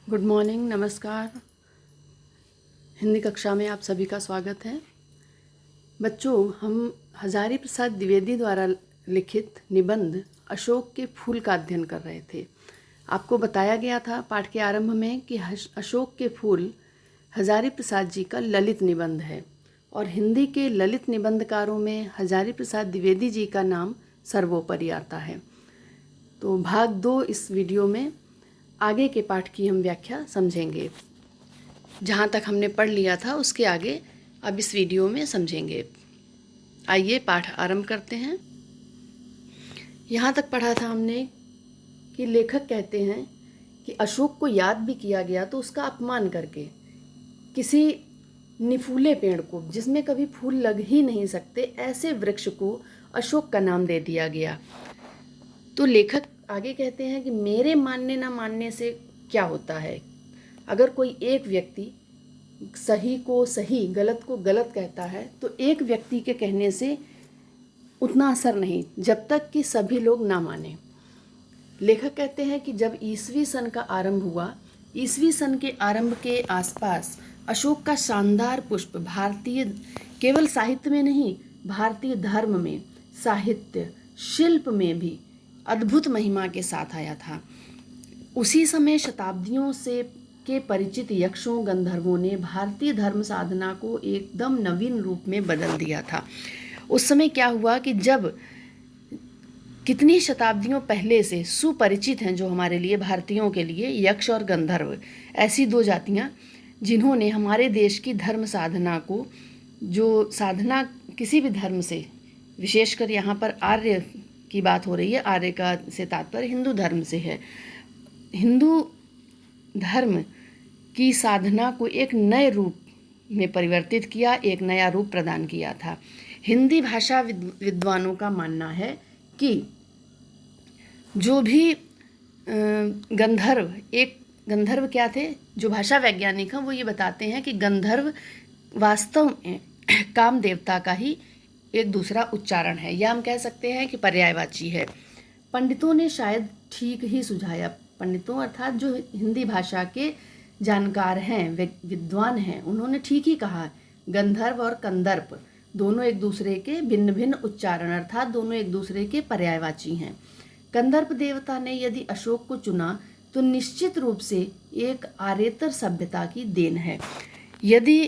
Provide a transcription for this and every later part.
Good morning, नमस्कार। हिंदी कक्षा में आप सभी का स्वागत है। बच्चों, हम हजारी प्रसाद द्विवेदी द्वारा लिखित निबंध अशोक के फूल का अध्ययन कर रहे थे। आपको बताया गया था पाठ के आरंभ में कि अशोक के फूल हजारी प्रसाद जी का ललित निबंध है और हिंदी के ललित निबंधकारों में हजारी प्रसाद द्विवेदी जी का नाम सर्वोपरि आता है। तो भाग 2 इस वीडियो में आगे के पाठ की हम व्याख्या समझेंगे। जहाँ तक हमने पढ़ लिया था उसके आगे अब इस वीडियो में समझेंगे। आइए पाठ आरंभ करते हैं। यहाँ तक पढ़ा था हमने कि लेखक कहते हैं कि अशोक को याद भी किया गया तो उसका अपमान करके, किसी निफूले पेड़ को जिसमें कभी फूल लग ही नहीं सकते ऐसे वृक्ष को अशोक का नाम दे दिया गया। तो लेखक आगे कहते हैं कि मेरे मानने ना मानने से क्या होता है। अगर कोई एक व्यक्ति सही को सही, गलत को गलत कहता है तो एक व्यक्ति के कहने से उतना असर नहीं जब तक कि सभी लोग ना माने। लेखक कहते हैं कि जब ईसवी सन का आरंभ हुआ, ईसवी सन के आरंभ के आसपास अशोक का शानदार पुष्प भारतीय केवल साहित्य में नहीं, भारतीय धर्म में, साहित्य, शिल्प में भी अद्भुत महिमा के साथ आया था। उसी समय शताब्दियों से के परिचित यक्षों, गंधर्वों ने भारतीय धर्म साधना को एकदम नवीन रूप में बदल दिया था। उस समय क्या हुआ कि जब कितनी शताब्दियों पहले से सुपरिचित हैं जो हमारे लिए, भारतीयों के लिए, यक्ष और गंधर्व, ऐसी दो जातियां जिन्होंने हमारे देश की धर्म साधना को, जो साधना किसी भी धर्म से, विशेषकर यहाँ पर आर्य की बात हो रही है, आर्य का से तात्पर्य हिंदू धर्म से है, हिंदू धर्म की साधना को एक नए रूप में परिवर्तित किया, एक नया रूप प्रदान किया था। हिंदी भाषा विद्वानों का मानना है कि जो भी गंधर्व क्या थे, जो भाषा वैज्ञानिक हैं वो ये बताते हैं कि गंधर्व वास्तव में काम देवता का ही एक दूसरा उच्चारण है, या हम कह सकते हैं कि पर्यायवाची है। पंडितों ने शायद ठीक ही सुझाया, पंडितों अर्थात जो हिंदी भाषा के जानकार हैं, विद्वान हैं, उन्होंने ठीक ही कहा, गंधर्व और कंदर्प दोनों एक दूसरे के भिन्न भिन्न उच्चारण अर्थात दोनों एक दूसरे के पर्यायवाची हैं। कंदर्प देवता ने यदि अशोक को चुना तो निश्चित रूप से एक आर्येतर सभ्यता की देन है। यदि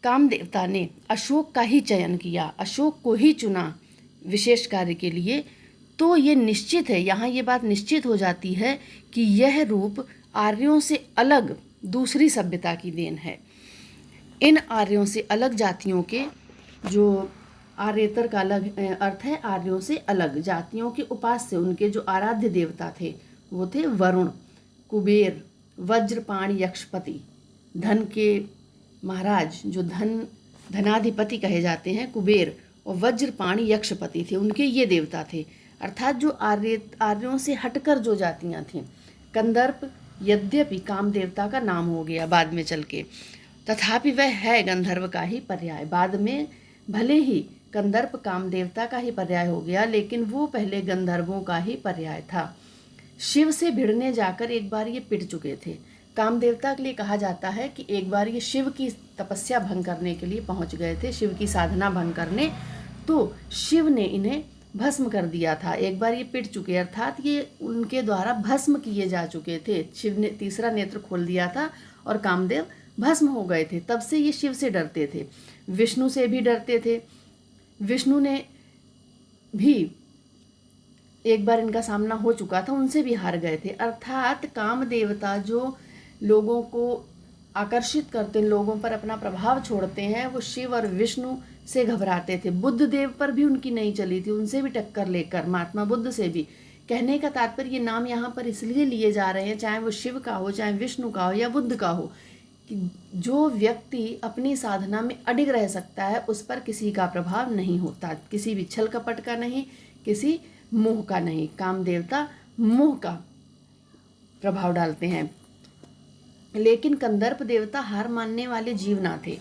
काम देवता ने अशोक का ही चयन किया, अशोक को ही चुना विशेष कार्य के लिए, तो ये निश्चित है, यहाँ ये बात निश्चित हो जाती है कि यह रूप आर्यों से अलग दूसरी सभ्यता की देन है। इन आर्यों से अलग जातियों के, जो आर्येतर का अलग अर्थ है, आर्यों से अलग जातियों के उपास्य, उनके जो आराध्य देवता थे वो थे वरुण, कुबेर, वज्रपाण यक्षपति, धन के महाराज, जो धनाधिपति कहे जाते हैं, कुबेर, और वज्रपाण यक्षपति थे, उनके ये देवता थे। अर्थात जो आर्यों से हटकर जो जातियां थीं। कंदर्प यद्यपि काम देवता का नाम हो गया बाद में चल के, तथापि वह है गंधर्व का ही पर्याय। बाद में भले ही कंदर्प काम देवता का ही पर्याय हो गया, लेकिन वो पहले गंधर्वों का ही पर्याय था। शिव से भिड़ने जाकर एक बार ये पिट चुके थे। काम देवता के लिए कहा जाता है कि एक बार ये शिव की तपस्या भंग करने के लिए पहुंच गए थे, शिव की साधना भंग करने, तो शिव ने इन्हें भस्म कर दिया था। एक बार ये पिट चुके, अर्थात ये उनके द्वारा भस्म किए जा चुके थे। शिव ने तीसरा नेत्र खोल दिया था और कामदेव भस्म हो गए थे। तब से ये शिव से डरते थे, विष्णु से भी डरते थे। विष्णु ने भी एक बार इनका सामना हो चुका था, उनसे भी हार गए थे। अर्थात काम देवता जो लोगों को आकर्षित करते हैं, लोगों पर अपना प्रभाव छोड़ते हैं, वो शिव और विष्णु से घबराते थे। बुद्ध देव पर भी उनकी नहीं चली थी, उनसे भी टक्कर लेकर, महात्मा बुद्ध से भी। कहने का तात्पर्य ये नाम यहाँ पर इसलिए लिए जा रहे हैं, चाहे वो शिव का हो, चाहे विष्णु का हो या बुद्ध का हो, कि जो व्यक्ति अपनी साधना में अडिग रह सकता है उस पर किसी का प्रभाव नहीं होता, किसी भी छल कपट का नहीं, किसी मोह का नहीं। काम देवता मोह का प्रभाव डालते हैं। लेकिन कंदर्प देवता हार मानने वाले जीव ना थे,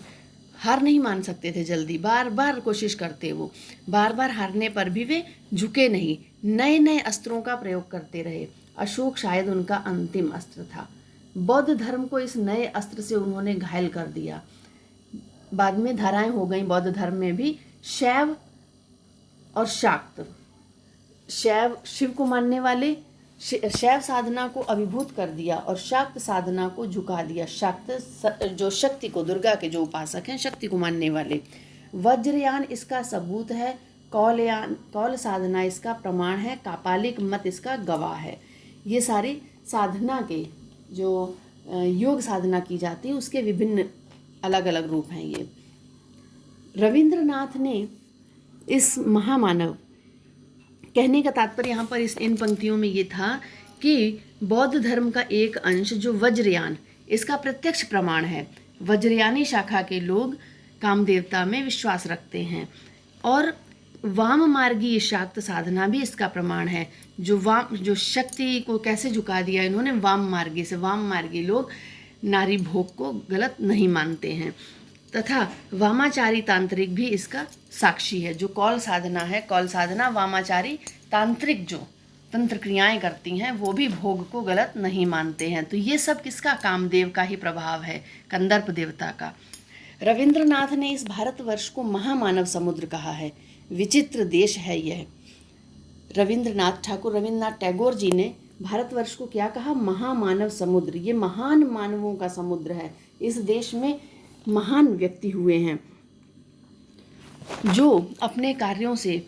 हार नहीं मान सकते थे जल्दी, बार बार कोशिश करते, वो बार बार हारने पर भी वे झुके नहीं, नए नए अस्त्रों का प्रयोग करते रहे। अशोक शायद उनका अंतिम अस्त्र था। बौद्ध धर्म को इस नए अस्त्र से उन्होंने घायल कर दिया। बाद में धाराएं हो गई बौद्ध धर्म में भी, शैव और शाक्त। शैव शिव को मानने वाले शैव साधना को अभिभूत कर दिया और शाक्त साधना को झुका दिया। शाक्त जो शक्ति को, दुर्गा के जो उपासक हैं, शक्ति को मानने वाले। वज्रयान इसका सबूत है, कौल साधना इसका प्रमाण है, कापालिक मत इसका गवाह है। ये सारी साधना के जो योग साधना की जाती है उसके विभिन्न अलग अलग रूप हैं ये। रविंद्रनाथ ने इस महामानव, कहने का तात्पर्य यहाँ पर इन पंक्तियों में ये था कि बौद्ध धर्म का एक अंश जो वज्रयान, इसका प्रत्यक्ष प्रमाण है। वज्रयानी शाखा के लोग काम देवता में विश्वास रखते हैं और वाम मार्गी शाक्त साधना भी इसका प्रमाण है। जो शक्ति को कैसे झुका दिया इन्होंने वाम मार्गी से। वाम मार्गी लोग नारी भोग को गलत नहीं मानते हैं तथा वामाचारी तांत्रिक भी इसका साक्षी है। जो कौल साधना है, कौल साधना वामाचारी तांत्रिक जो तंत्र क्रियाएं करती हैं वो भी भोग को गलत नहीं मानते हैं। तो ये सब किसका? कामदेव का ही प्रभाव है, कंदर्प देवता का। रविंद्रनाथ ने इस भारतवर्ष को महामानव समुद्र कहा है। विचित्र देश है यह। ठाकुर रविंद्रनाथ टैगोर जी ने भारतवर्ष को क्या कहा? महामानव समुद्र। ये महान मानवों का समुद्र है। इस देश में महान व्यक्ति हुए हैं जो अपने कार्यों से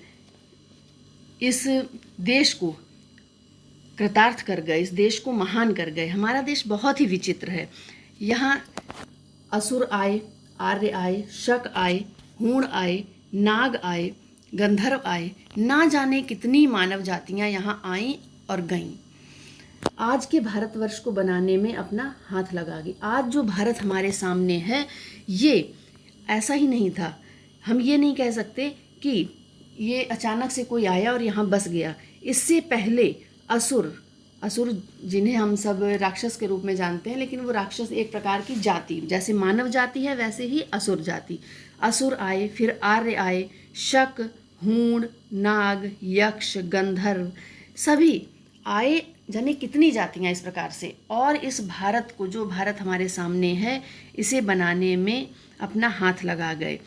इस देश को कृतार्थ कर गए, इस देश को महान कर गए। हमारा देश बहुत ही विचित्र है। यहाँ असुर आए, आर्य आए, शक आए, हूण आए, नाग आए, गंधर्व आए, ना जाने कितनी मानव जातियाँ यहाँ आईं और गईं। आज के भारतवर्ष को बनाने में अपना हाथ लगा गई। आज जो भारत हमारे सामने है ये ऐसा ही नहीं था। हम ये नहीं कह सकते कि ये अचानक से कोई आया और यहाँ बस गया। इससे पहले असुर जिन्हें हम सब राक्षस के रूप में जानते हैं, लेकिन वो राक्षस एक प्रकार की जाति, जैसे मानव जाति है वैसे ही असुर जाति। असुर आए, फिर आर्य आए, शक, हूण, नाग, यक्ष, गंधर्व सभी आए, जाने कितनी जातियाँ इस प्रकार से। और इस भारत को, जो भारत हमारे सामने है, इसे बनाने में अपना हाथ लगा गए,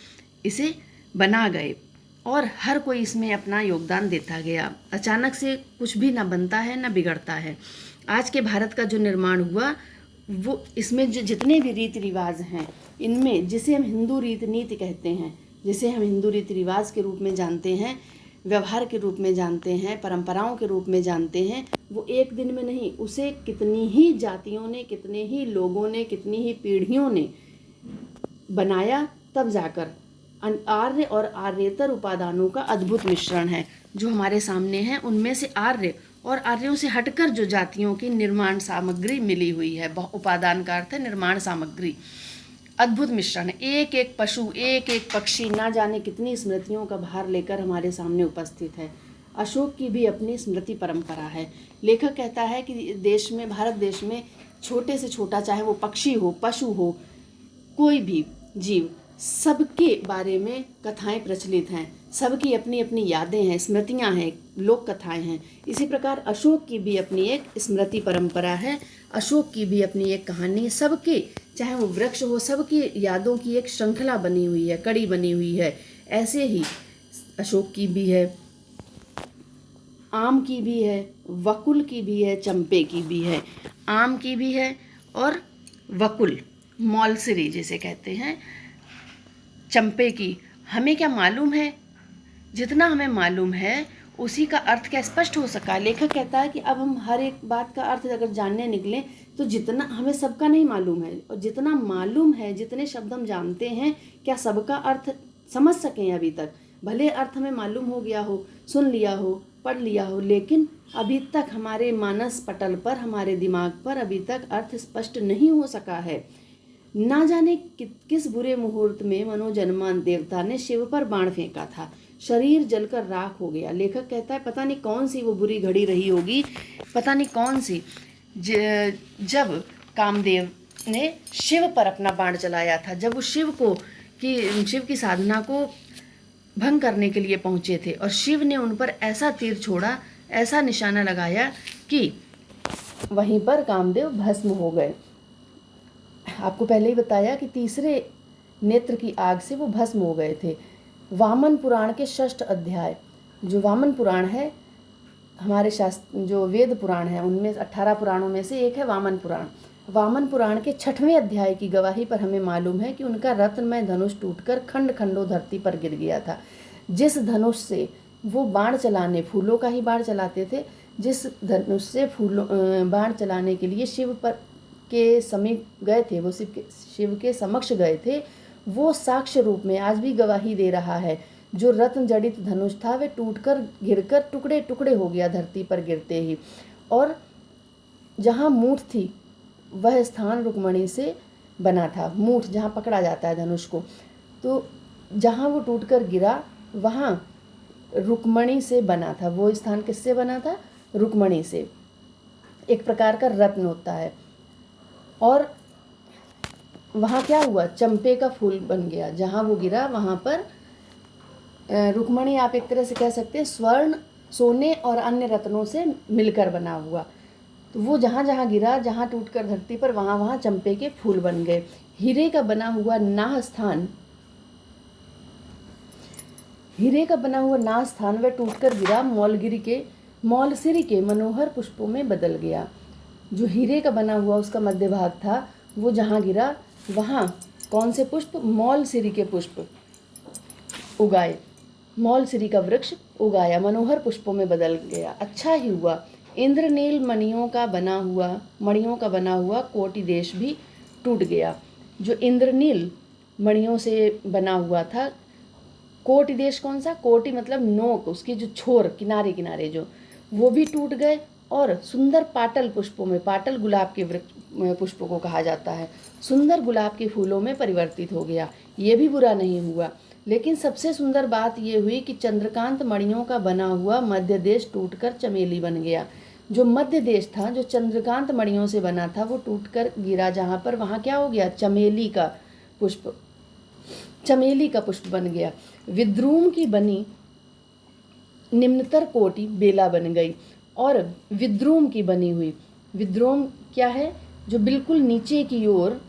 इसे बना गए और हर कोई इसमें अपना योगदान देता गया। अचानक से कुछ भी ना बनता है ना बिगड़ता है। आज के भारत का जो निर्माण हुआ वो इसमें जो जितने भी रीति रिवाज हैं, इनमें जिसे हम हिंदू रीति नीति कहते हैं, जिसे हम हिंदू रीति रिवाज के रूप में जानते हैं, व्यवहार के रूप में जानते हैं, परंपराओं के रूप में जानते हैं, वो एक दिन में नहीं, उसे कितनी ही जातियों ने, कितने ही लोगों ने, कितनी ही पीढ़ियों ने बनाया, तब जाकर आर्य और आर्येतर उपादानों का अद्भुत मिश्रण है जो हमारे सामने है। उनमें से आर्य और आर्यों से हटकर जो जातियों की निर्माण सामग्री मिली हुई है, उपादान का अर्थ है निर्माण सामग्री, अद्भुत मिश्रण है। एक एक पशु, एक एक पक्षी, ना जाने कितनी स्मृतियों का भार लेकर हमारे सामने उपस्थित है। अशोक की भी अपनी स्मृति परंपरा है। लेखक कहता है कि देश में, भारत देश में छोटे से छोटा, चाहे वो पक्षी हो, पशु हो, कोई भी जीव, सबके बारे में कथाएं प्रचलित हैं, सबकी अपनी अपनी यादें हैं, स्मृतियां हैं, लोक कथाएं हैं। इसी प्रकार अशोक की भी अपनी एक स्मृति परंपरा है, अशोक की भी अपनी एक कहानी, सबके, चाहे वो वृक्ष हो, सबकी यादों की एक श्रृंखला बनी हुई है, कड़ी बनी हुई है। ऐसे ही अशोक की भी है, आम की भी है, वकुल की भी है, चंपे की भी है। आम की भी है और वकुल, मौलसरी जिसे कहते हैं, चंपे की। हमें क्या मालूम है? जितना हमें मालूम है उसी का अर्थ क्या स्पष्ट हो सका। लेखक कहता है कि अब हम हर एक बात का अर्थ अगर जानने निकलें तो जितना हमें सबका नहीं मालूम है, और जितना मालूम है, जितने शब्द हम जानते हैं, क्या सबका अर्थ समझ सकें अभी तक? भले अर्थ हमें मालूम हो गया हो, सुन लिया हो, पढ़ लिया हो, लेकिन अभी तक हमारे मानस पटल पर, हमारे दिमाग पर अभी तक अर्थ स्पष्ट नहीं हो सका है। ना जाने किस बुरे मुहूर्त में मनोजन्मान देवता ने शिव पर बाण फेंका था, शरीर जलकर राख हो गया। लेखक कहता है पता नहीं कौन सी वो बुरी घड़ी रही होगी, पता नहीं कौन सी, जब कामदेव ने शिव पर अपना बाण चलाया था, जब वो शिव की साधना को भंग करने के लिए पहुँचे थे और शिव ने उन पर ऐसा तीर छोड़ा, ऐसा निशाना लगाया कि वहीं पर कामदेव भस्म हो गए। आपको पहले ही बताया कि तीसरे नेत्र की आग से वो भस्म हो गए थे। वामन पुराण के 6ठ अध्याय, जो वामन पुराण है हमारे शास्त्र जो वेद पुराण है उनमें 18 पुराणों में से एक है वामन पुराण। वामन पुराण के 6वें अध्याय की गवाही पर हमें मालूम है कि उनका रत्नमय धनुष टूटकर खंड खंडों धरती पर गिर गया था। जिस धनुष से वो बाण चलाने, फूलों का ही बाण चलाते थे, जिस धनुष से फूलों बाण चलाने के लिए शिव पर के समीप गए थे, वो शिव के समक्ष गए थे, वो साक्ष्य रूप में आज भी गवाही दे रहा है। जो रत्न जड़ित धनुष था वे टूटकर गिरकर टुकड़े टुकड़े हो गया धरती पर गिरते ही। और जहाँ मूठ थी वह स्थान रुक्मणी से बना था। मूठ जहाँ पकड़ा जाता है धनुष को, तो जहाँ वो टूटकर गिरा वहाँ रुक्मणी से बना था। वो स्थान किससे बना था? रुक्मणी से। एक प्रकार का रत्न होता है। और वहाँ क्या हुआ? चंपे का फूल बन गया। जहाँ वो गिरा वहाँ पर रुक्मणी आप एक तरह से कह सकते हैं स्वर्ण, सोने और अन्य रत्नों से मिलकर बना हुआ। तो वो जहाँ जहाँ गिरा, जहाँ टूटकर धरती पर, वहाँ वहाँ चंपे के फूल बन गए। हीरे का बना हुआ नाह स्थान, हीरे का बना हुआ नाह स्थान वह टूटकर गिरा मौलसिरी के मनोहर पुष्पों में बदल गया। जो हीरे का बना हुआ उसका मध्य भाग था, वो जहाँ गिरा वहाँ कौन से पुष्प? मौलसिरी के पुष्प उगाए। मौलसिरी का वृक्ष उगाया, मनोहर पुष्पों में बदल गया। अच्छा ही हुआ। इंद्रनील मणियों का बना हुआ कोटि देश भी टूट गया। जो इंद्रनील मणियों से बना हुआ था, कोटि देश कौन सा? कोटि मतलब नोक, उसके जो छोर किनारे किनारे जो, वो भी टूट गए। और सुंदर पाटल पुष्पों में, पाटल गुलाब के वृक्ष पुष्पों को कहा जाता है, सुंदर गुलाब के फूलों में परिवर्तित हो गया। ये भी बुरा नहीं हुआ। लेकिन सबसे सुंदर बात ये हुई कि चंद्रकांत मणियों का बना हुआ मध्य देश टूटकर चमेली बन गया। जो मध्य देश था, जो चंद्रकांत मणियों से बना था, वो टूटकर गिरा जहाँ पर, वहाँ क्या हो गया? चमेली का पुष्प बन गया। विद्रूम की बनी निम्नतर कोटि बेला बन गई। और विद्रूम की बनी हुई, विद्रूम क्या है? जो बिल्कुल नीचे की ओर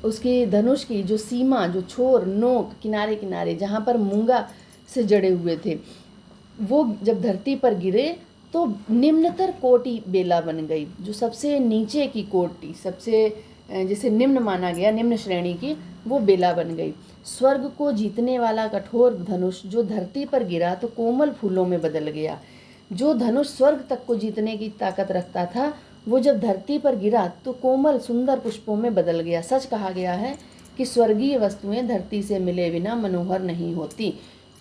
उसके धनुष की जो सीमा, जो छोर, नोक, किनारे किनारे जहाँ पर मूंगा से जड़े हुए थे, वो जब धरती पर गिरे तो निम्नतर कोटि बेला बन गई। जो सबसे नीचे की कोटि, सबसे जिसे निम्न माना गया, निम्न श्रेणी की, वो बेला बन गई। स्वर्ग को जीतने वाला कठोर धनुष जो धरती पर गिरा तो कोमल फूलों में बदल गया। जो धनुष स्वर्ग तक को जीतने की ताकत रखता था, वो जब धरती पर गिरा तो कोमल सुंदर पुष्पों में बदल गया। सच कहा गया है कि स्वर्गीय वस्तुएं धरती से मिले बिना मनोहर नहीं होती,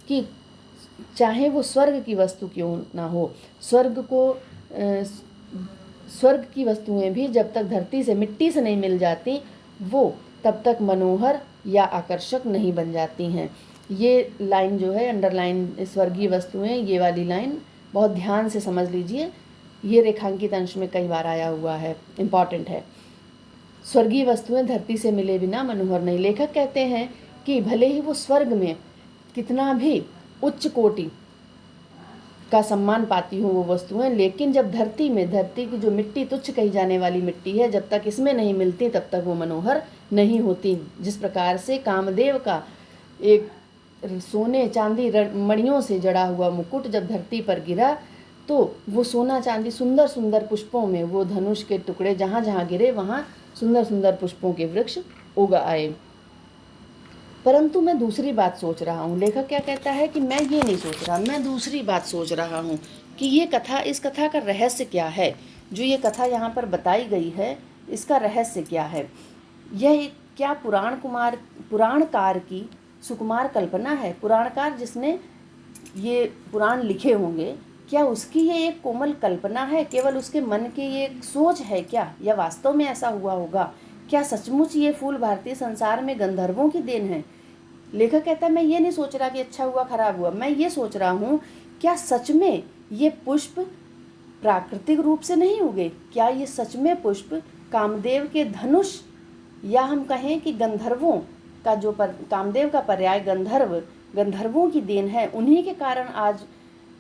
कि चाहे वो स्वर्ग की वस्तु क्यों ना हो, स्वर्ग की वस्तुएं भी जब तक धरती से, मिट्टी से नहीं मिल जाती, वो तब तक मनोहर या आकर्षक नहीं बन जाती हैं। ये लाइन जो है अंडरलाइन, स्वर्गीय वस्तुएं, ये वाली लाइन बहुत ध्यान से समझ लीजिए। ये रेखांकित अंश में कई बार आया हुआ है, इम्पॉर्टेंट है। स्वर्गीय वस्तुएं धरती से मिले बिना मनोहर नहीं। लेखक कहते हैं कि भले ही वो स्वर्ग में कितना भी उच्च कोटि का सम्मान पाती हूँ वो वस्तुएं, लेकिन जब धरती की जो मिट्टी, तुच्छ कही जाने वाली मिट्टी है, जब तक इसमें नहीं मिलती तब तक वो मनोहर नहीं होती। जिस प्रकार से कामदेव का एक सोने चांदी मणियों से जड़ा हुआ मुकुट जब धरती पर गिरा तो वो सोना चांदी सुंदर सुंदर पुष्पों में, वो धनुष के टुकड़े जहाँ जहाँ गिरे वहाँ सुंदर सुंदर पुष्पों के वृक्ष उग आए। परंतु मैं दूसरी बात सोच रहा हूँ। लेखक क्या कहता है कि मैं ये नहीं सोच रहा, मैं दूसरी बात सोच रहा हूँ कि ये कथा, इस कथा का रहस्य क्या है? जो ये कथा यहाँ पर बताई गई है, इसका रहस्य क्या है? यह क्या पुराणकार की सुकुमार कल्पना है? पुराणकार जिसने ये पुराण लिखे होंगे, क्या उसकी ये एक कोमल कल्पना है? केवल उसके मन की ये एक सोच है क्या, या वास्तव में ऐसा हुआ होगा? क्या सचमुच ये फूल भारतीय संसार में गंधर्वों की देन है? लेखक कहता है मैं ये नहीं सोच रहा कि अच्छा हुआ खराब हुआ, मैं ये सोच रहा हूँ क्या सच में ये पुष्प प्राकृतिक रूप से नहीं उगे? क्या ये सच में पुष्प कामदेव के धनुष, या हम कहें कि गंधर्वों का जो कामदेव का पर्याय गंधर्वों की देन है? उन्हीं के कारण आज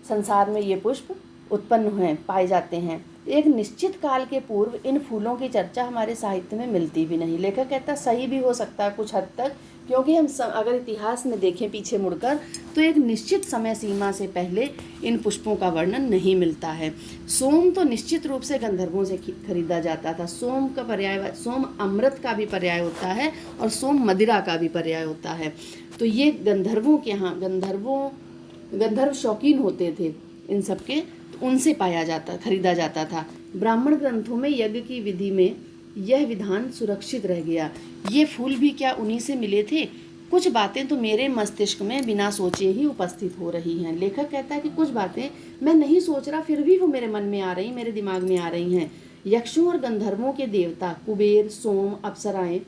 संसार में ये पुष्प उत्पन्न हुए, पाए जाते हैं। एक निश्चित काल के पूर्व इन फूलों की चर्चा हमारे साहित्य में मिलती भी नहीं। लेखक कहता सही भी हो सकता है कुछ हद तक, क्योंकि हम अगर इतिहास में देखें पीछे मुड़कर तो एक निश्चित समय सीमा से पहले इन पुष्पों का वर्णन नहीं मिलता है। सोम तो निश्चित रूप से गंधर्वों से खरीदा जाता था। सोम का पर्याय, सोम अमृत का भी पर्याय होता है और सोम मदिरा का भी पर्याय होता है। तो ये गंधर्वों के यहाँ, गंधर्व शौकीन होते थे इन सब के, तो उनसे खरीदा जाता था। ब्राह्मण ग्रंथों में यज्ञ की विधि में यह विधान सुरक्षित रह गया। ये फूल भी क्या उन्हीं से मिले थे? कुछ बातें तो मेरे मस्तिष्क में बिना सोचे ही उपस्थित हो रही हैं। लेखक कहता है कि कुछ बातें मैं नहीं सोच रहा, फिर भी वो मेरे मन में आ रही, मेरे दिमाग में आ रही हैं। यक्षों और गंधर्वों के देवता कुबेर, सोम, अप्सराएं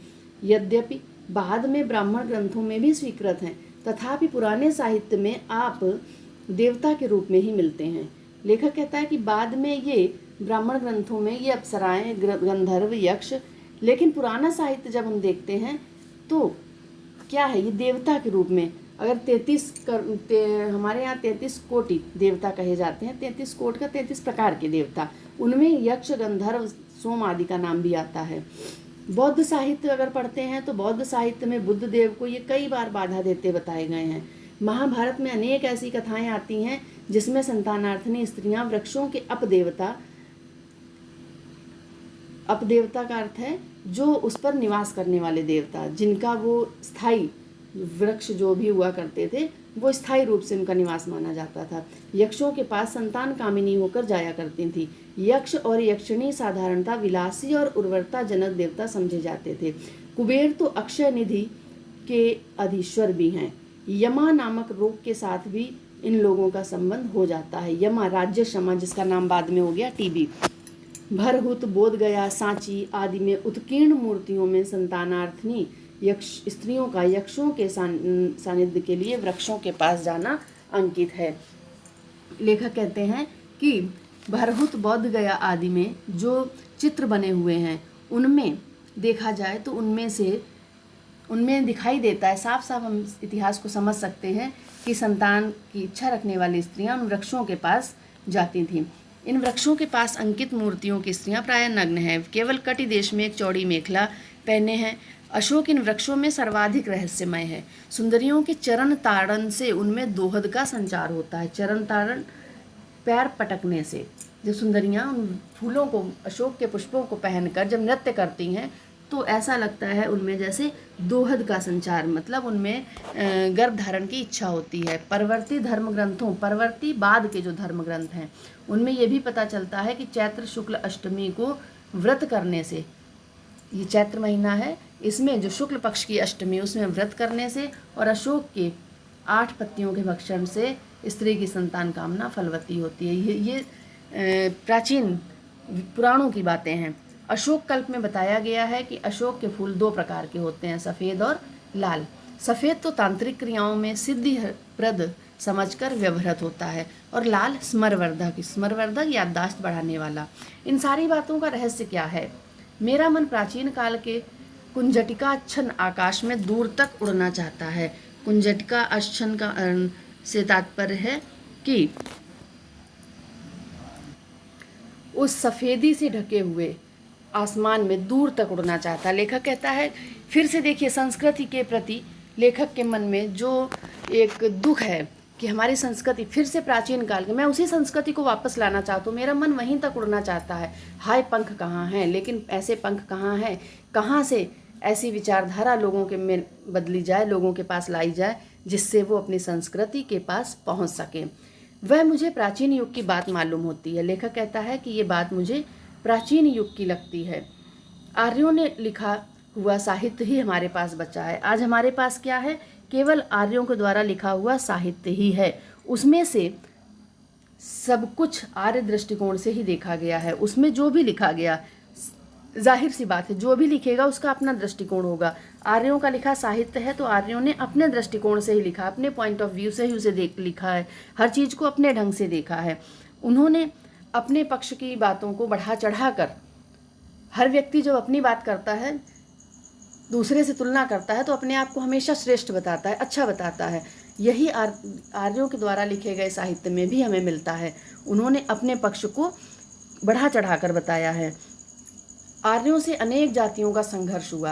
यद्यपि बाद में ब्राह्मण ग्रंथों में भी स्वीकृत हैं, तथापि पुराने साहित्य में आप देवता के रूप में ही मिलते हैं। लेखक कहता है कि बाद में ये ब्राह्मण ग्रंथों में ये अप्सराएं, गंधर्व, यक्ष, लेकिन पुराना साहित्य जब हम देखते हैं तो क्या है, ये देवता के रूप में। अगर हमारे यहाँ 33 कोटि देवता कहे जाते हैं, 33 कोट का 33 प्रकार के देवता, उनमें यक्ष, गंधर्व, सोम आदि का नाम भी आता है। बौद्ध साहित्य अगर पढ़ते हैं तो बौद्ध साहित्य में बुद्ध देव को ये कई बार बाधा देते बताए गए हैं। महाभारत में अनेक ऐसी कथाएं आती हैं जिसमें संतानार्थिनी स्त्रियां वृक्षों के अपदेवता का अर्थ है जो उस पर निवास करने वाले देवता, जिनका वो स्थायी वृक्ष जो भी हुआ करते थे वो स्थायी रूप से उनका निवास माना जाता था। यक्षों के पास संतान कामिनी होकर जाया करती थी। यक्ष और यक्षिणी साधारणतः विलासी और उर्वरता जनक देवता समझे जाते थे। कुबेर तो अक्षय निधि के अधीश्वर भी हैं। यमा नामक रोग के साथ भी इन लोगों का संबंध हो जाता है। यमा राज्य क्षमा, जिसका नाम बाद में हो गया टीबी। भरहुत, बोधगया, सांची आदि में उत्कीर्ण मूर्तियों में संतानार्थिनी स्त्रियों का यक्षों के सानिध्य के लिए वृक्षों के पास जाना अंकित है। लेखक कहते हैं कि भरहुत, बोधगया आदि में जो चित्र बने हुए हैं उनमें देखा जाए तो उनमें दिखाई देता है, साफ साफ हम इतिहास को समझ सकते हैं कि संतान की इच्छा रखने वाली स्त्रियां उन वृक्षों के पास जाती थीं। इन वृक्षों के पास अंकित मूर्तियों की स्त्रियां प्रायः नग्न हैं, केवल कटि देश में एक चौड़ी मेखला पहने हैं। अशोक इन वृक्षों में सर्वाधिक रहस्यमय है। सुंदरियों के चरण ताड़न से उनमें दोहद का संचार होता है। चरण ताड़न, पैर पटकने से जब सुंदरियां उन फूलों को, अशोक के पुष्पों को पहनकर जब नृत्य करती हैं तो ऐसा लगता है उनमें जैसे दोहद का संचार, मतलब उनमें गर्भ धारण की इच्छा होती है। परवर्ती धर्म ग्रंथों, परवर्ती बाद के जो धर्म ग्रंथ हैं उनमें यह भी पता चलता है कि चैत्र शुक्ल अष्टमी को व्रत करने से, ये चैत्र महीना है, इसमें जो शुक्ल पक्ष की अष्टमी उसमें व्रत करने से और अशोक के 8 पत्तियों के भक्षण से स्त्री की संतान कामना फलवती होती है। ये प्राचीन पुराणों की बातें हैं। अशोक कल्प में बताया गया है कि अशोक के फूल 2 प्रकार के होते हैं, सफ़ेद और लाल। सफ़ेद तो तांत्रिक क्रियाओं में सिद्धिप्रद समझकर व्यवहृत होता है और लाल स्मरवर्धक याददाश्त बढ़ाने वाला। इन सारी बातों का रहस्य क्या है? मेरा मन प्राचीन काल के कुंजटिकाच्छन्न आकाश में दूर तक उड़ना चाहता है। कुंजटिकाच्छन्न का से तात्पर्य है कि उस सफ़ेदी से ढके हुए आसमान में दूर तक उड़ना चाहता है। लेखक कहता है, फिर से देखिए, संस्कृति के प्रति लेखक के मन में जो एक दुख है कि हमारी संस्कृति फिर से प्राचीन काल की, मैं उसी संस्कृति को वापस लाना चाहता हूँ, मेरा मन वहीं तक उड़ना चाहता है। हाय पंख कहाँ हैं, लेकिन ऐसे पंख कहाँ हैं, कहाँ से ऐसी विचारधारा लोगों के में बदली जाए, लोगों के पास लाई जाए जिससे वो अपनी संस्कृति के पास पहुँच सकें। वह मुझे प्राचीन युग की बात मालूम होती है। लेखक कहता है कि ये बात मुझे प्राचीन युग की लगती है। आर्यों ने लिखा हुआ साहित्य ही हमारे पास बचा है। आज हमारे पास क्या है? केवल आर्यों के द्वारा लिखा हुआ साहित्य ही है। उसमें से सब कुछ आर्य दृष्टिकोण से ही देखा गया है। उसमें जो भी लिखा गया, जाहिर सी बात है, जो भी लिखेगा उसका अपना दृष्टिकोण होगा। आर्यों का लिखा साहित्य है तो आर्यों ने अपने दृष्टिकोण से ही लिखा, अपने पॉइंट ऑफ व्यू से ही उसे लिखा है, हर चीज़ को अपने ढंग से देखा है। उन्होंने अपने पक्ष की बातों को बढ़ा चढ़ा कर, हर व्यक्ति जब अपनी बात करता है, दूसरे से तुलना करता है तो अपने आप को हमेशा श्रेष्ठ बताता है, अच्छा बताता है। यही आर्यों के द्वारा लिखे गए साहित्य में भी हमें मिलता है। उन्होंने अपने पक्ष को बढ़ा चढ़ाकर बताया है। आर्यों से अनेक जातियों का संघर्ष हुआ।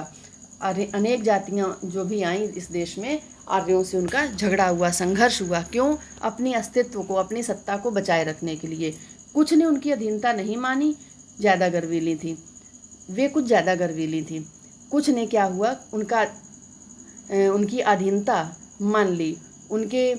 अनेक जातियाँ जो भी आईं इस देश में, आर्यों से उनका झगड़ा हुआ, संघर्ष हुआ। क्यों? अपनी अस्तित्व को, अपनी सत्ता को बचाए रखने के लिए। कुछ ने उनकी अधीनता नहीं मानी, ज़्यादा गर्वीली थी, वे कुछ ज़्यादा गर्वीली थी। कुछ ने क्या हुआ, उनकी अधीनता मान ली, उनके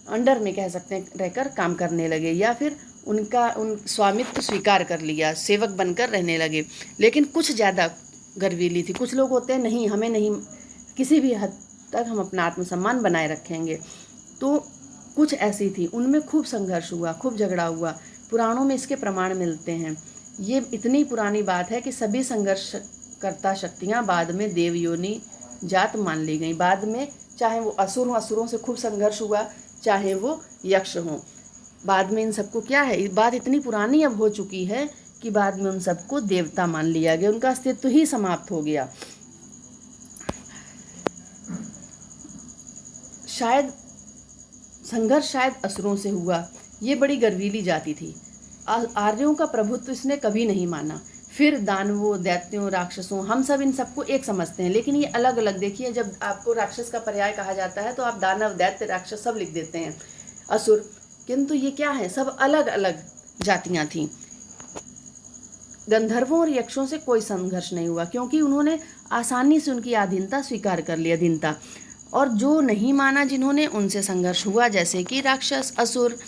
अंडर में कह सकते हैं रहकर काम करने लगे, या फिर उन स्वामित्व स्वीकार कर लिया, सेवक बनकर रहने लगे। लेकिन कुछ ज़्यादा गर्वीली थी। कुछ लोग होते हैं नहीं, हमें नहीं, किसी भी हद तक हम अपना आत्मसम्मान बनाए रखेंगे। तो कुछ ऐसी थी, उनमें खूब संघर्ष हुआ, खूब झगड़ा हुआ। पुराणों में इसके प्रमाण मिलते हैं। ये इतनी पुरानी बात है कि सभी संघर्षकर्ता शक्तियाँ बाद में देवयोनि जात मान ली गई। बाद में चाहे वो असुर हों, असुरों से खूब संघर्ष हुआ, चाहे वो यक्ष हों, बाद में इन सबको क्या है, बात इतनी पुरानी अब हो चुकी है कि बाद में उन सबको देवता मान लिया गया, उनका अस्तित्व ही समाप्त हो गया। संघर्ष शायद असुरों से हुआ। ये बड़ी गर्वीली जाति थी। आर्यों का प्रभुत्व इसने कभी नहीं माना। फिर दानवों, दैत्यों, राक्षसों, हम सब इन सबको एक समझते हैं, लेकिन ये अलग अलग। देखिए, जब आपको राक्षस का पर्याय कहा जाता है तो आप दानव, दैत्य, राक्षस सब लिख देते हैं, असुर, किंतु ये क्या है, सब अलग अलग जातियाँ थीं। गंधर्वों और यक्षों से कोई संघर्ष नहीं हुआ, क्योंकि उन्होंने आसानी से उनकी अधीनता स्वीकार कर ली, अधीनता। और जो नहीं माना जिन्होंने, उनसे संघर्ष हुआ, जैसे कि राक्षस, असुर।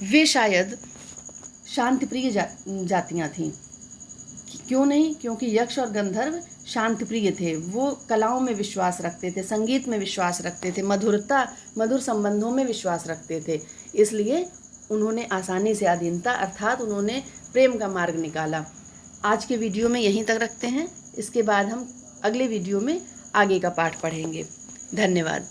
वे शायद शांतिप्रिय जातियाँ थीं। क्यों नहीं? क्योंकि यक्ष और गंधर्व शांतिप्रिय थे। वो कलाओं में विश्वास रखते थे, संगीत में विश्वास रखते थे, मधुर संबंधों में विश्वास रखते थे। इसलिए उन्होंने आसानी से अधीनता, अर्थात उन्होंने प्रेम का मार्ग निकाला। आज के वीडियो में यहीं तक रखते हैं। इसके बाद हम अगले वीडियो में आगे का पाठ पढ़ेंगे। धन्यवाद।